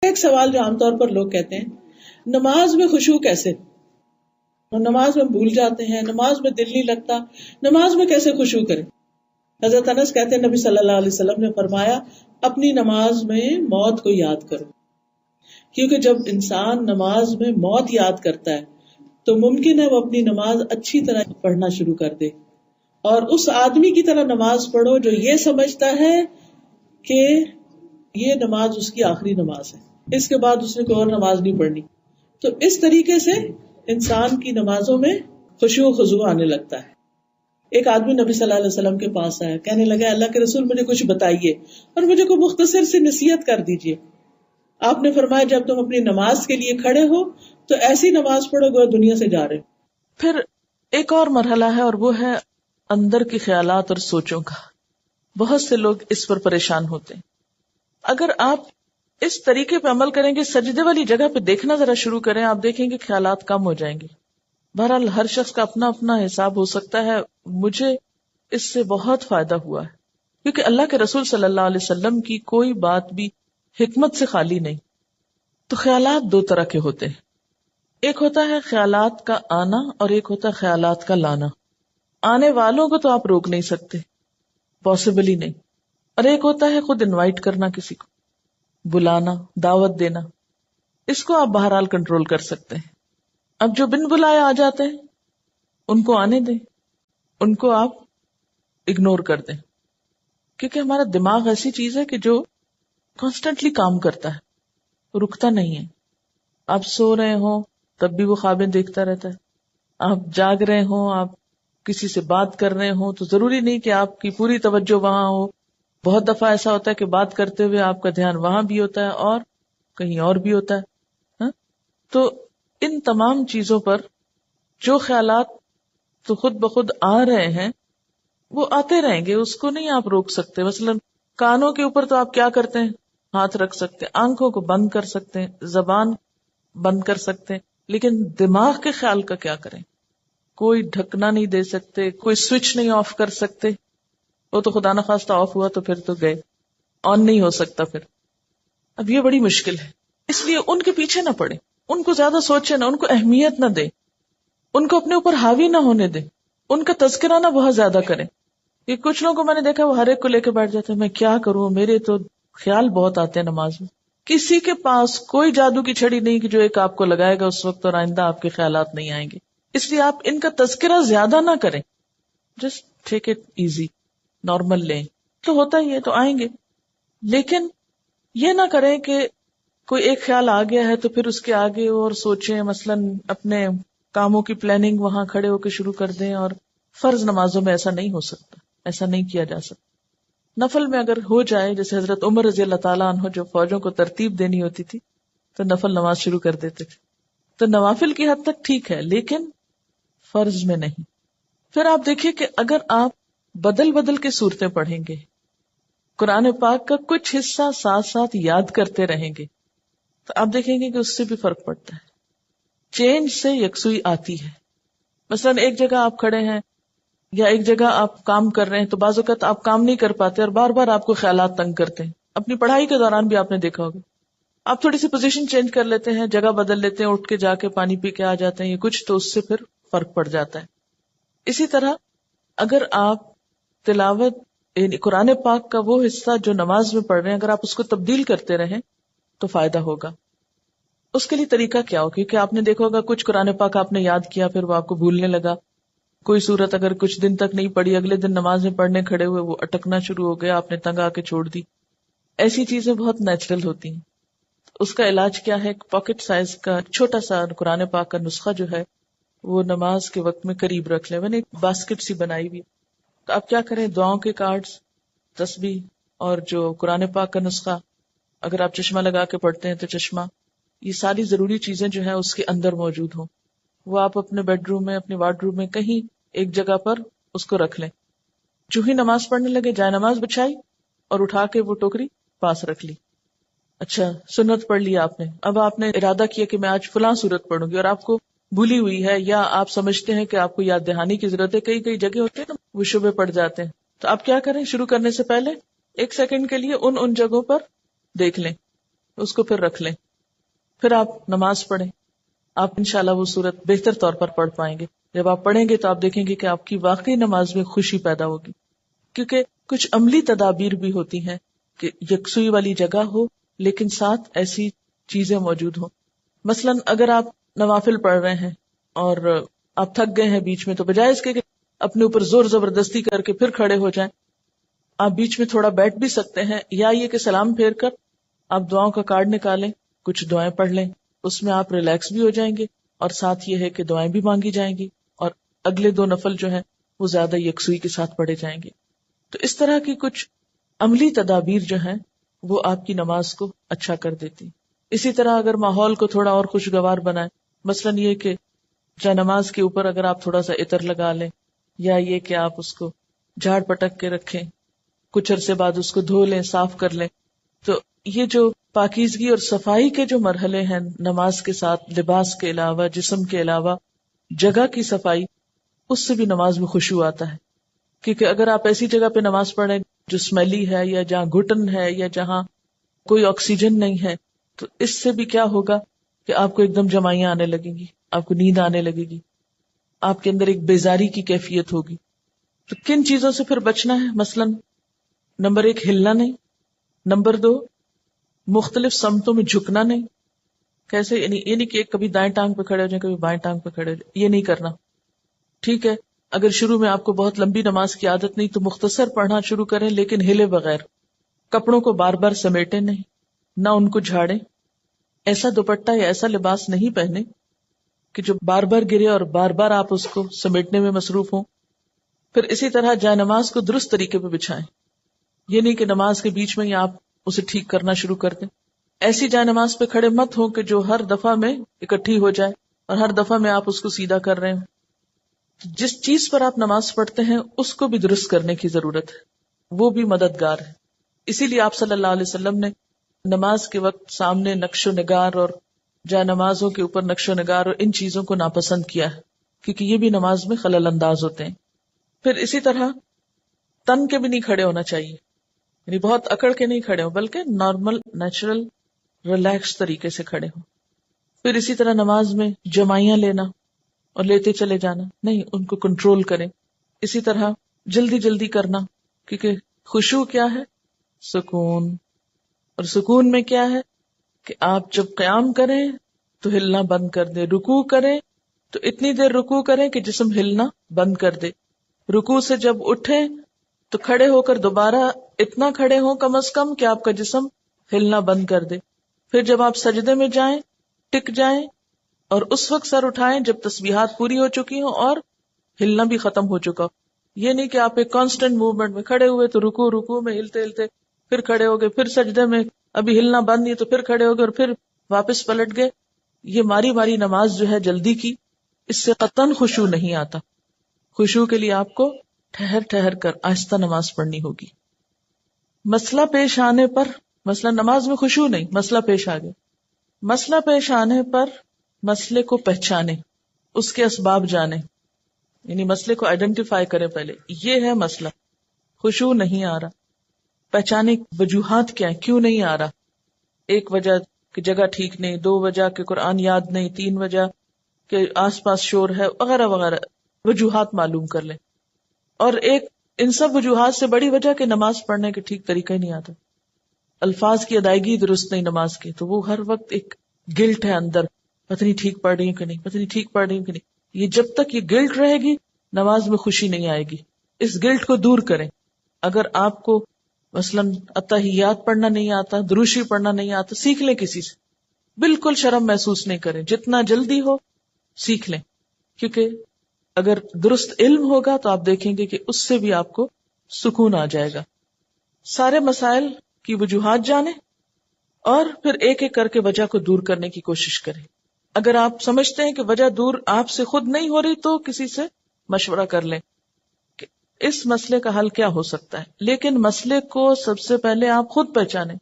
ایک سوال جو عام طور پر لوگ کہتے ہیں، نماز میں خشوع کیسے؟ نماز میں بھول جاتے ہیں، نماز میں دل نہیں لگتا، نماز میں کیسے خشوع کریں؟ حضرت انس کہتے ہیں نبی صلی اللہ علیہ وسلم نے فرمایا اپنی نماز میں موت کو یاد کرو، کیونکہ جب انسان نماز میں موت یاد کرتا ہے تو ممکن ہے وہ اپنی نماز اچھی طرح پڑھنا شروع کر دے، اور اس آدمی کی طرح نماز پڑھو جو یہ سمجھتا ہے کہ یہ نماز اس کی آخری نماز ہے، اس کے بعد اس نے کوئی اور نماز نہیں پڑھنی. تو اس طریقے سے انسان کی نمازوں میں خشوع و خضوع آنے لگتا ہے. ایک آدمی نبی صلی اللہ علیہ وسلم کے پاس آیا، کہنے لگا اللہ کے رسول مجھے کچھ بتائیے اور مجھے کوئی مختصر سی نصیحت کر دیجیے. آپ نے فرمایا جب تم اپنی نماز کے لیے کھڑے ہو تو ایسی نماز پڑھو گو دنیا سے جا رہے ہو. پھر ایک اور مرحلہ ہے اور وہ ہے اندر کی خیالات اور سوچوں کا. بہت سے لوگ اس پر پریشان ہوتے ہیں. اگر آپ اس طریقے پہ عمل کریں گے، سجدے والی جگہ پہ دیکھنا ذرا شروع کریں، آپ دیکھیں گے خیالات کم ہو جائیں گے. بہرحال ہر شخص کا اپنا اپنا حساب ہو سکتا ہے. مجھے اس سے بہت فائدہ ہوا ہے کیونکہ اللہ کے رسول صلی اللہ علیہ وسلم کی کوئی بات بھی حکمت سے خالی نہیں. تو خیالات دو طرح کے ہوتے ہیں، ایک ہوتا ہے خیالات کا آنا اور ایک ہوتا ہے خیالات کا لانا. آنے والوں کو تو آپ روک نہیں سکتے، پاسبل ہی نہیں. اور ایک ہوتا ہے خود انوائٹ کرنا، کسی کو بلانا، دعوت دینا. اس کو آپ بہرحال کنٹرول کر سکتے ہیں. اب جو بن بلائے آ جاتے ہیں ان کو آنے دیں، ان کو آپ اگنور کر دیں، کیونکہ ہمارا دماغ ایسی چیز ہے کہ جو کانسٹنٹلی کام کرتا ہے، رکتا نہیں ہے. آپ سو رہے ہوں تب بھی وہ خوابیں دیکھتا رہتا ہے، آپ جاگ رہے ہوں، آپ کسی سے بات کر رہے ہوں تو ضروری نہیں کہ آپ کی پوری توجہ وہاں ہو. بہت دفعہ ایسا ہوتا ہے کہ بات کرتے ہوئے آپ کا دھیان وہاں بھی ہوتا ہے اور کہیں اور بھی ہوتا ہے. ہاں؟ تو ان تمام چیزوں پر جو خیالات تو خود بخود آ رہے ہیں وہ آتے رہیں گے، اس کو نہیں آپ روک سکتے. مثلا کانوں کے اوپر تو آپ کیا کرتے ہیں، ہاتھ رکھ سکتے ہیں، آنکھوں کو بند کر سکتے ہیں، زبان بند کر سکتے ہیں، لیکن دماغ کے خیال کا کیا کریں؟ کوئی ڈھکنا نہیں دے سکتے، کوئی سوئچ نہیں آف کر سکتے. وہ تو خدا نخواستہ آف ہوا تو پھر تو گئے، آن نہیں ہو سکتا پھر. اب یہ بڑی مشکل ہے. اس لیے ان کے پیچھے نہ پڑے، ان کو زیادہ سوچے نہ، ان کو اہمیت نہ دے، ان کو اپنے اوپر حاوی نہ ہونے دے، ان کا تذکرہ نہ بہت زیادہ کریں. یہ کچھ لوگوں کو میں نے دیکھا وہ ہر ایک کو لے کے بیٹھ جاتے ہیں، میں کیا کروں، میرے تو خیال بہت آتے ہیں نماز میں. کسی کے پاس کوئی جادو کی چھڑی نہیں کہ جو ایک آپ کو لگائے گا اس وقت اور آئندہ آپ کے خیالات نہیں آئیں گے. اس لیے آپ ان کا تذکرہ زیادہ نہ کریں، just take it easy, normal لیں. تو ہوتا ہی ہے تو آئیں گے، لیکن یہ نہ کریں کہ کوئی ایک خیال آ گیا ہے تو پھر اس کے آگے اور سوچیں. مثلا اپنے کاموں کی پلاننگ وہاں کھڑے ہو کے شروع کر دیں. اور فرض نمازوں میں ایسا نہیں ہو سکتا، ایسا نہیں کیا جا سکتا. نفل میں اگر ہو جائے، جیسے حضرت عمر رضی اللہ تعالیٰ عنہ جو فوجوں کو ترتیب دینی ہوتی تھی تو نفل نماز شروع کر دیتے تھے. تو نوافل کی حد تک ٹھیک ہے لیکن فرض میں نہیں. پھر آپ دیکھیے کہ اگر آپ بدل بدل کے صورتیں پڑھیں گے، قرآن پاک کا کچھ حصہ ساتھ ساتھ یاد کرتے رہیں گے، تو آپ دیکھیں گے کہ اس سے بھی فرق پڑتا ہے. چینج سے یکسوئی آتی ہے. مثلا ایک جگہ آپ کھڑے ہیں یا ایک جگہ آپ کام کر رہے ہیں تو بعض اوقات آپ کام نہیں کر پاتے اور بار بار آپ کو خیالات تنگ کرتے ہیں. اپنی پڑھائی کے دوران بھی آپ نے دیکھا ہوگا، آپ تھوڑی سی پوزیشن چینج کر لیتے ہیں، جگہ بدل لیتے ہیں، اٹھ کے جا کے پانی پی کے آ جاتے ہیں، یہ کچھ تو اس سے پھر فرق پڑ جاتا ہے. اسی طرح اگر آپ تلاوت یعنی قرآن پاک کا وہ حصہ جو نماز میں پڑھ رہے ہیں اگر آپ اس کو تبدیل کرتے رہیں تو فائدہ ہوگا. اس کے لیے طریقہ کیا ہو؟ کیونکہ آپ نے دیکھا ہوگا کچھ قرآن پاک آپ نے یاد کیا پھر وہ آپ کو بھولنے لگا. کوئی صورت اگر کچھ دن تک نہیں پڑھی، اگلے دن نماز میں پڑھنے کھڑے ہوئے وہ اٹکنا شروع ہو گیا، آپ نے تنگ آ کے چھوڑ دی. ایسی چیزیں بہت نیچرل ہوتی ہیں. اس کا علاج کیا ہے؟ ایک پاکٹ سائز کا چھوٹا سا قرآن پاک کا نسخہ جو ہے وہ نماز کے وقت میں قریب رکھ لیں. میں نے ایک باسکٹ سی بنائی ہوئی. تو آپ کیا کریں، دعاؤں کے کارڈز، تسبیح اور جو قرآن پاک کا نسخہ، اگر آپ چشمہ لگا کے پڑھتے ہیں تو چشمہ، یہ ساری ضروری چیزیں جو ہیں اس کے اندر موجود ہوں. وہ آپ اپنے بیڈ روم میں، اپنے وارڈ روم میں کہیں ایک جگہ پر اس کو رکھ لیں. جو ہی نماز پڑھنے لگے جائے نماز بچھائی اور اٹھا کے وہ ٹوکری پاس رکھ لی. اچھا سنت پڑھ لی آپ نے، اب آپ نے ارادہ کیا کہ میں آج فلاں سورت پڑھوں گی اور آپ کو بھولی ہوئی ہے یا آپ سمجھتے ہیں کہ آپ کو یاد دہانی کی ضرورت ہے. کئی جگہ ہوتے ہیں نا وہ شبے پڑ جاتے ہیں. تو آپ کیا کریں، شروع کرنے سے پہلے 1 سیکنڈ کے لیے ان جگہوں پر دیکھ لیں اس کو پھر رکھ لیں، پھر آپ نماز پڑھیں. آپ انشاءاللہ وہ صورت بہتر طور پر پڑھ پائیں گے. جب آپ پڑھیں گے تو آپ دیکھیں گے کہ آپ کی واقعی نماز میں خوشی پیدا ہوگی، کیونکہ کچھ عملی تدابیر بھی ہوتی ہیں کہ یکسوئی والی جگہ ہو لیکن ساتھ ایسی چیزیں موجود ہوں. مثلا اگر آپ نوافل پڑھ رہے ہیں اور آپ تھک گئے ہیں بیچ میں، تو بجائے اس کے کہ اپنے اوپر زور زبردستی کر کے پھر کھڑے ہو جائیں، آپ بیچ میں تھوڑا بیٹھ بھی سکتے ہیں، یا یہ کہ سلام پھیر کر آپ دعاؤں کا کارڈ نکالیں، کچھ دعائیں پڑھ لیں، اس میں آپ ریلیکس بھی ہو جائیں گے اور ساتھ یہ ہے کہ دعائیں بھی مانگی جائیں گی اور اگلے 2 نفل جو ہیں وہ زیادہ یکسوئی کے ساتھ پڑھے جائیں گے. تو اس طرح کی کچھ عملی تدابیر جو ہیں وہ آپ کی نماز کو اچھا کر دیتی. اسی طرح اگر ماحول کو تھوڑا اور خوشگوار بنائیں، مثلا یہ کہ جا نماز کے اوپر اگر آپ تھوڑا سا عطر لگا لیں، یا یہ کہ آپ اس کو جھاڑ پٹک کے رکھیں، کچھ عرصے بعد اس کو دھو لیں، صاف کر لیں، تو یہ جو پاکیزگی اور صفائی کے جو مرحلے ہیں نماز کے ساتھ، لباس کے علاوہ، جسم کے علاوہ جگہ کی صفائی، اس سے بھی نماز میں خشوع آتا ہے. کیونکہ اگر آپ ایسی جگہ پہ نماز پڑھیں جو اسمیلی ہے، یا جہاں گھٹن ہے، یا جہاں کوئی آکسیجن نہیں ہے، تو اس سے بھی کیا ہوگا کہ آپ کو ایک دم جمائیاں آنے لگیں گی، آپ کو نیند آنے لگے گی، آپ کے اندر ایک بیزاری کی کیفیت ہوگی. تو کن چیزوں سے پھر بچنا ہے؟ مثلا نمبر 1 ہلنا نہیں، نمبر 2 مختلف سمتوں میں جھکنا نہیں. کیسے؟ یعنی یہ نہیں کہ کبھی دائیں ٹانگ پہ کھڑے ہو جائیں، کبھی بائیں ٹانگ پہ کھڑے ہو جائیں، یہ نہیں کرنا. ٹھیک ہے، اگر شروع میں آپ کو بہت لمبی نماز کی عادت نہیں تو مختصر پڑھنا شروع کریں، لیکن ہلے بغیر. کپڑوں کو بار بار سمیٹیں نہیں، نہ ان کو جھاڑیں. ایسا دوپٹہ یا ایسا لباس نہیں پہنے کہ جو بار بار گرے اور بار بار آپ اس کو سمیٹنے میں مصروف ہوں. پھر اسی طرح جائے نماز کو درست طریقے پہ بچھائیں. یہ نہیں کہ نماز کے بیچ میں ہی آپ اسے ٹھیک کرنا شروع کر دیں. ایسی جائے نماز پہ کھڑے مت ہو کہ جو ہر دفعہ میں اکٹھی ہو جائے اور ہر دفعہ میں آپ اس کو سیدھا کر رہے ہوں. جس چیز پر آپ نماز پڑھتے ہیں اس کو بھی درست کرنے کی ضرورت ہے، وہ بھی مددگار ہے. اسی لیے آپ صلی اللہ علیہ وسلم نے نماز کے وقت سامنے نقش و نگار اور جائے نمازوں کے اوپر نقش و نگار اور ان چیزوں کو ناپسند کیا ہے، کیونکہ یہ بھی نماز میں خلل انداز ہوتے ہیں. پھر اسی طرح تن کے بھی نہیں کھڑے ہونا چاہیے، یعنی بہت اکڑ کے نہیں کھڑے ہوں، بلکہ نارمل نیچرل ریلیکس طریقے سے کھڑے ہوں. پھر اسی طرح نماز میں جمائیاں لینا اور لیتے چلے جانا نہیں، ان کو کنٹرول کریں. اسی طرح جلدی جلدی کرنا، کیونکہ خشوع کیا ہے؟ سکون. اور سکون میں کیا ہے کہ آپ جب قیام کریں تو ہلنا بند کر دیں، رکوع کریں تو اتنی دیر رکوع کریں کہ جسم ہلنا بند کر دے. رکوع سے جب اٹھیں تو کھڑے ہو کر دوبارہ اتنا کھڑے ہوں کم از کم کہ آپ کا جسم ہلنا بند کر دے. پھر جب آپ سجدے میں جائیں ٹک جائیں اور اس وقت سر اٹھائیں جب تسبیحات پوری ہو چکی ہوں اور ہلنا بھی ختم ہو چکا ہو. یہ نہیں کہ آپ ایک کانسٹنٹ موومنٹ میں کھڑے ہوئے تو رکوع میں ہلتے ہلتے پھر کھڑے ہو گئے، پھر سجدے میں ابھی ہلنا بند نہیں تو پھر کھڑے ہو گئے اور پھر واپس پلٹ گئے. یہ ماری ماری نماز جو ہے جلدی کی، اس سے قطعاً خشوع نہیں آتا. خشوع کے لیے آپ کو ٹھہر ٹھہر کر آہستہ نماز پڑھنی ہوگی. مسئلہ پیش آنے پر، مثلا نماز میں خشوع نہیں، مسئلہ پیش آ گیا، مسئلہ پیش آنے پر مسئلے کو پہچانے، اس کے اسباب جانے، یعنی مسئلے کو آئیڈینٹیفائی کریں. پہلے یہ ہے مسئلہ، خشوع نہیں آ رہا، پہچانے وجوہات کیا ہیں، کیوں نہیں آ رہا. 1 وجہ کہ جگہ ٹھیک نہیں، 2 وجہ کہ قرآن یاد نہیں، 3 وجہ کہ آس پاس شور ہے، وغیرہ وغیرہ وجوہات معلوم کر لیں. اور ایک ان سب وجوہات سے بڑی وجہ کہ نماز پڑھنے کے ٹھیک طریقہ ہی نہیں آتا، الفاظ کی ادائیگی درست نہیں نماز کی، تو وہ ہر وقت ایک گلٹ ہے اندر، پتہ نہیں ٹھیک پڑھ رہی ہوں کہ نہیں، پتہ نہیں ٹھیک پڑھ رہی ہوں کہ نہیں. یہ جب تک یہ گلٹ رہے گی نماز میں خوشی نہیں آئے گی. اس گلٹ کو دور کریں. اگر آپ کو مثلا اتحیات پڑھنا نہیں آتا، دروشی پڑھنا نہیں آتا، سیکھ لیں کسی سے، بالکل شرم محسوس نہیں کریں، جتنا جلدی ہو سیکھ لیں. کیونکہ اگر درست علم ہوگا تو آپ دیکھیں گے کہ اس سے بھی آپ کو سکون آ جائے گا. سارے مسائل کی وجوہات جانیں اور پھر ایک ایک کر کے وجہ کو دور کرنے کی کوشش کریں. اگر آپ سمجھتے ہیں کہ وجہ دور آپ سے خود نہیں ہو رہی تو کسی سے مشورہ کر لیں کہ اس مسئلے کا حل کیا ہو سکتا ہے. لیکن مسئلے کو سب سے پہلے آپ خود پہچانیں.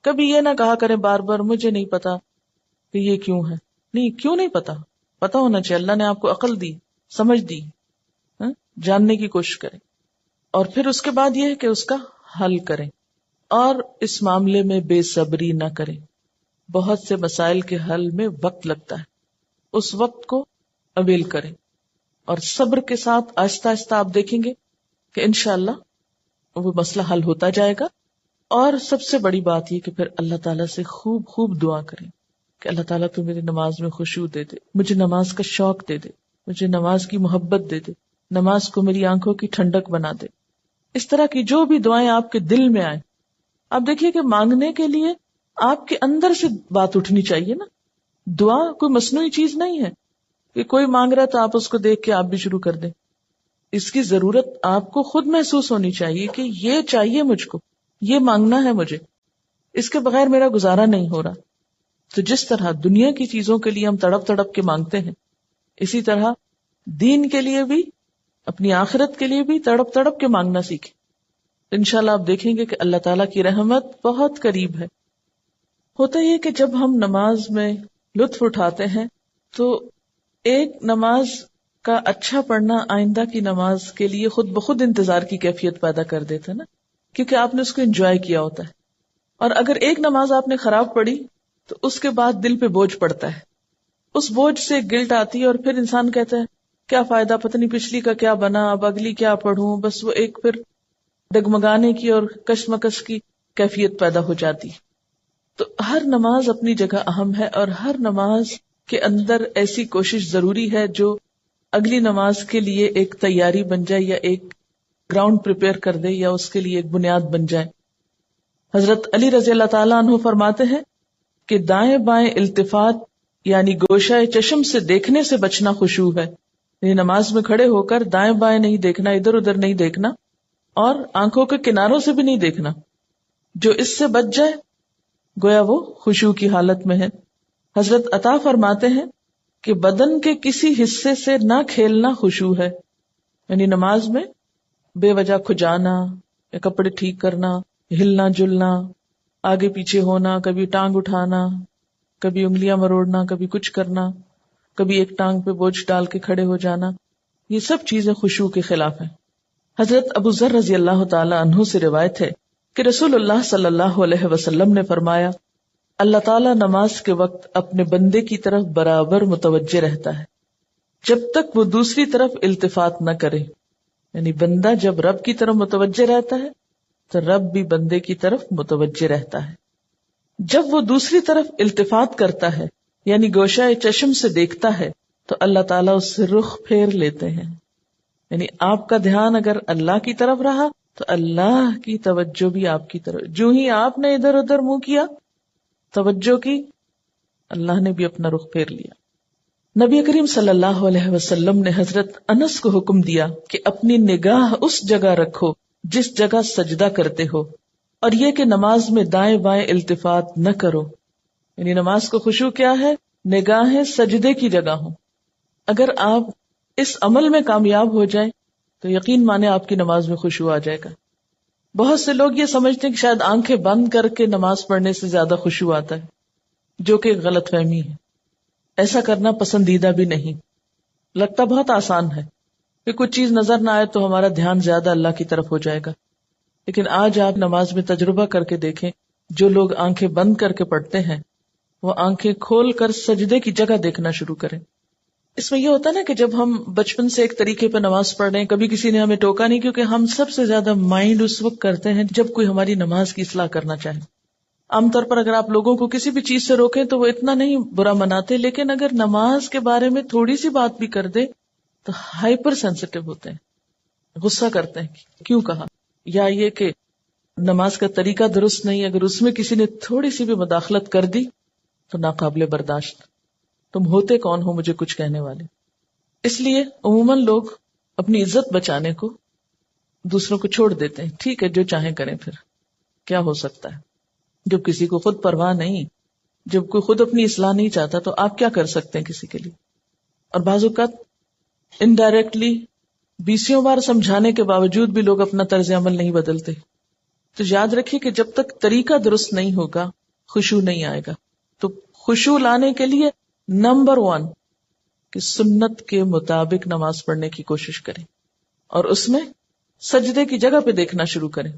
کبھی یہ نہ کہا کریں بار بار مجھے نہیں پتا کہ یہ کیوں ہے. نہیں، کیوں نہیں پتا ہونا چاہیے. اللہ نے آپ کو عقل دی، سمجھ دی، جاننے کی کوشش کریں. اور پھر اس کے بعد یہ ہے کہ اس کا حل کریں اور اس معاملے میں بے صبری نہ کریں. بہت سے مسائل کے حل میں وقت لگتا ہے، اس وقت کو اویل کریں اور صبر کے ساتھ آہستہ آہستہ آپ دیکھیں گے کہ انشاءاللہ وہ مسئلہ حل ہوتا جائے گا. اور سب سے بڑی بات یہ کہ پھر اللہ تعالیٰ سے خوب خوب دعا کریں کہ اللہ تعالیٰ تو میری نماز میں خشوع دے دے، مجھے نماز کا شوق دے دے، مجھے نماز کی محبت دے دے، نماز کو میری آنکھوں کی ٹھنڈک بنا دے. اس طرح کی جو بھی دعائیں آپ کے دل میں آئیں، آپ دیکھیے کہ مانگنے کے لیے آپ کے اندر سے بات اٹھنی چاہیے نا. دعا کوئی مصنوعی چیز نہیں ہے کہ کوئی مانگ رہا ہے تو آپ اس کو دیکھ کے آپ بھی شروع کر دیں. اس کی ضرورت آپ کو خود محسوس ہونی چاہیے کہ یہ چاہیے مجھ کو، یہ مانگنا ہے مجھے، اس کے بغیر میرا گزارا نہیں ہو رہا. تو جس طرح دنیا کی چیزوں کے لیے ہم تڑپ تڑپ کے مانگتے ہیں، اسی طرح دین کے لیے بھی، اپنی آخرت کے لیے بھی تڑپ تڑپ کے مانگنا سیکھیں. انشاءاللہ آپ دیکھیں گے کہ اللہ تعالیٰ کی رحمت بہت قریب ہے. ہوتا یہ کہ جب ہم نماز میں لطف اٹھاتے ہیں تو ایک نماز کا اچھا پڑھنا آئندہ کی نماز کے لیے خود بخود انتظار کی کیفیت پیدا کر دیتا ہے نا، کیونکہ آپ نے اس کو انجوائے کیا ہوتا ہے. اور اگر ایک نماز آپ نے خراب پڑھی تو اس کے بعد دل پہ بوجھ پڑتا ہے، اس بوجھ سے گلٹ آتی ہے اور پھر انسان کہتا ہے کیا فائدہ، پتہ نہیں پچھلی کا کیا بنا، اب اگلی کیا پڑھوں. بس وہ ایک پھر ڈگمگانے کی اور کشمکش کی کیفیت پیدا ہو جاتی. تو ہر نماز اپنی جگہ اہم ہے اور ہر نماز کے اندر ایسی کوشش ضروری ہے جو اگلی نماز کے لیے ایک تیاری بن جائے یا ایک گراؤنڈ پریپئر کر دے یا اس کے لیے ایک بنیاد بن جائے. حضرت علی رضی اللہ تعالیٰ عنہ فرماتے ہیں کہ دائیں بائیں التفات یعنی گوشہ چشم سے دیکھنے سے بچنا خشوع ہے. یعنی نماز میں کھڑے ہو کر دائیں بائیں نہیں دیکھنا، ادھر ادھر نہیں دیکھنا اور آنکھوں کے کناروں سے بھی نہیں دیکھنا. جو اس سے بچ جائے گویا وہ خشوع کی حالت میں ہے. حضرت عطا فرماتے ہیں کہ بدن کے کسی حصے سے نہ کھیلنا خشوع ہے. یعنی نماز میں بے وجہ کھجانا یا کپڑے ٹھیک کرنا، ہلنا جلنا، آگے پیچھے ہونا، کبھی ٹانگ اٹھانا، کبھی انگلیاں مروڑنا، کبھی کچھ کرنا، کبھی ایک ٹانگ پہ بوجھ ڈال کے کھڑے ہو جانا، یہ سب چیزیں خشوع کے خلاف ہیں. حضرت ابو ذر رضی اللہ تعالی عنہ سے روایت ہے کہ رسول اللہ صلی اللہ علیہ وسلم نے فرمایا اللہ تعالیٰ نماز کے وقت اپنے بندے کی طرف برابر متوجہ رہتا ہے جب تک وہ دوسری طرف التفات نہ کرے. یعنی بندہ جب رب کی طرف متوجہ رہتا ہے تو رب بھی بندے کی طرف متوجہ رہتا ہے. جب وہ دوسری طرف التفات کرتا ہے یعنی گوشہ چشم سے دیکھتا ہے تو اللہ تعالیٰ اس سے رخ پھیر لیتے ہیں. یعنی آپ کا دھیان اگر اللہ کی طرف رہا تو اللہ کی توجہ بھی آپ کی طرف. جو ہی آپ نے ادھر ادھر منہ کیا، توجہ کی، اللہ نے بھی اپنا رخ پھیر لیا. نبی کریم صلی اللہ علیہ وسلم نے حضرت انس کو حکم دیا کہ اپنی نگاہ اس جگہ رکھو جس جگہ سجدہ کرتے ہو، اور یہ کہ نماز میں دائیں بائیں التفات نہ کرو. یعنی نماز کو خشوع کیا ہے؟ نگاہیں سجدے کی جگہ ہوں. اگر آپ اس عمل میں کامیاب ہو جائیں تو یقین مانے آپ کی نماز میں خشوع آ جائے گا. بہت سے لوگ یہ سمجھتے ہیں کہ شاید آنکھیں بند کر کے نماز پڑھنے سے زیادہ خشوع آتا ہے، جو کہ غلط فہمی ہے. ایسا کرنا پسندیدہ بھی نہیں. لگتا بہت آسان ہے کہ کچھ چیز نظر نہ آئے تو ہمارا دھیان زیادہ اللہ کی طرف ہو جائے گا، لیکن آج آپ نماز میں تجربہ کر کے دیکھیں، جو لوگ آنکھیں بند کر کے پڑھتے ہیں وہ آنکھیں کھول کر سجدے کی جگہ دیکھنا شروع کریں. اس میں یہ ہوتا ہے نا کہ جب ہم بچپن سے ایک طریقے پہ نماز پڑھ رہے ہیں، کبھی کسی نے ہمیں ٹوکا نہیں، کیونکہ ہم سب سے زیادہ مائنڈ اس وقت کرتے ہیں جب کوئی ہماری نماز کی اصلاح کرنا چاہے. عام طور پر اگر آپ لوگوں کو کسی بھی چیز سے روکیں تو وہ اتنا نہیں برا مناتے، لیکن اگر نماز کے بارے میں تھوڑی سی بات بھی کر دے تو ہائپر سینسٹیو ہوتے ہیں، غصہ کرتے ہیں کیوں کہا، یا یہ کہ نماز کا طریقہ درست نہیں، اگر اس میں کسی نے تھوڑی سی بھی مداخلت کر دی تو ناقابل برداشت. تم ہوتے کون ہو مجھے کچھ کہنے والے. اس لیے عموماً لوگ اپنی عزت بچانے کو دوسروں کو چھوڑ دیتے ہیں. ٹھیک ہے جو چاہیں کریں، پھر کیا ہو سکتا ہے. جب کسی کو خود پرواہ نہیں، جب کوئی خود اپنی اصلاح نہیں چاہتا تو آپ کیا کر سکتے ہیں کسی کے لیے. اور بعض اوقات انڈائریکٹلی 20 بار سمجھانے کے باوجود بھی لوگ اپنا طرز عمل نہیں بدلتے. تو یاد رکھیے کہ جب تک طریقہ درست نہیں ہوگا خشوع نہیں آئے گا. تو خشوع لانے کے لیے نمبر 1 کہ سنت کے مطابق نماز پڑھنے کی کوشش کریں اور اس میں سجدے کی جگہ پہ دیکھنا شروع کریں.